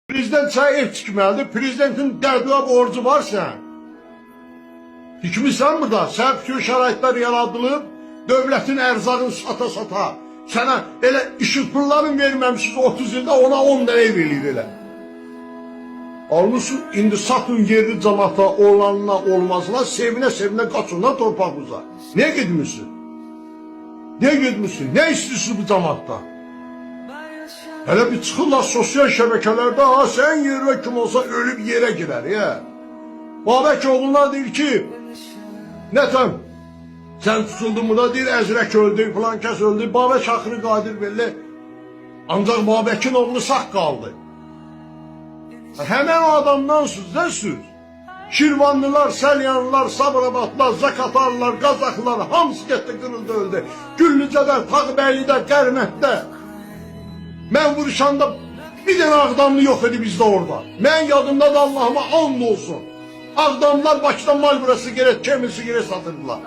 Prezident sənə ev tikməlidir. Prezidentin dərdiyə borcu var sən. Tikmişsən burada. Sən bütün şəraitlər yaradılıb, dövlətin ərzağını sata-sata. Sənə elə işıqpırların verməmişsiniz 30 ildə, ona 10 dənə ev eləyir elə. Almışsın, indi satın yerli cəmaata olanına olmazına, sevinə-sevinə qaçınlar torpağınıza. Niyə gedmişsin? Niyə gedmişsin? Nə istəyirsiniz bu cəmaatdan? Hələ bir çıxırlar sosial şəbəkələrdə, ha, sən yerə kim olsa ölüb yerə girər, ya. Babək oğlunlar deyir ki, nətəm, sən tutuldun burada, deyir, Əzrək öldü, filan kəs öldü, Babək axırı qadir belli, ancaq Babəkin oğlu sağ qaldı. Həmən o adamdansınız, nə söz? Şirvanlılar, Səlyanlılar, Sabirabadlar, Zakatarlılar, Qazaqlılar, hamısı getdi, qırıldı, öldü. Güllücədə, Tağbəylidə, Qərmətdə. Mən vuruşanda bir dənə Ağdamlı yox idi bizdə orada. Mən yadımda da Allahıma and olsun. Ağdamlar Bakıdan mal burası gerek, kemil sigaret satırdılar.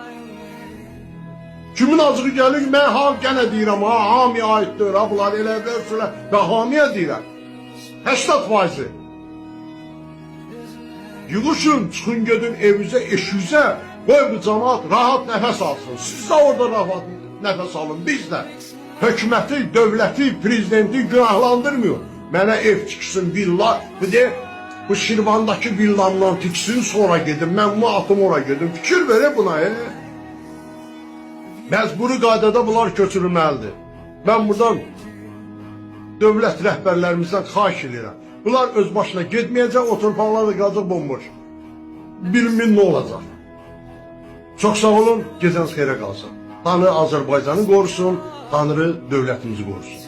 Kimin acığı gəlir, mən gənə deyirəm, hamiyə aiddir, bunlar elə versinlər, və hamiyə deyirəm. 80%. Yığışın, çıxın gedin evinizə, eşinizə, qoy bu cəmaat rahat nəfəs alsın. Siz də orada rahat nəfəs alın, biz də. Hökuməti, dövləti, prezidenti günahlandırmıyor. Mənə ev tiksin, villa, bu Şirvandakı villamdan tiksin, sonra gedim, mən bu atım ora gedim. Fikir verir buna, Məcburi qaydada bunlar köçürülməlidir. Mən buradan dövlət rəhbərlərimizdən xahiş edirəm. Bunlar öz başına getməyəcək, o torpaqlar da qalacaq bomboş. Bilmin nə olacaq? Çox sağ olun, gecəniz xeyrə qalsın. Tanrı Azərbaycanı qorusun, Tanrı dövlətimizi qorusun.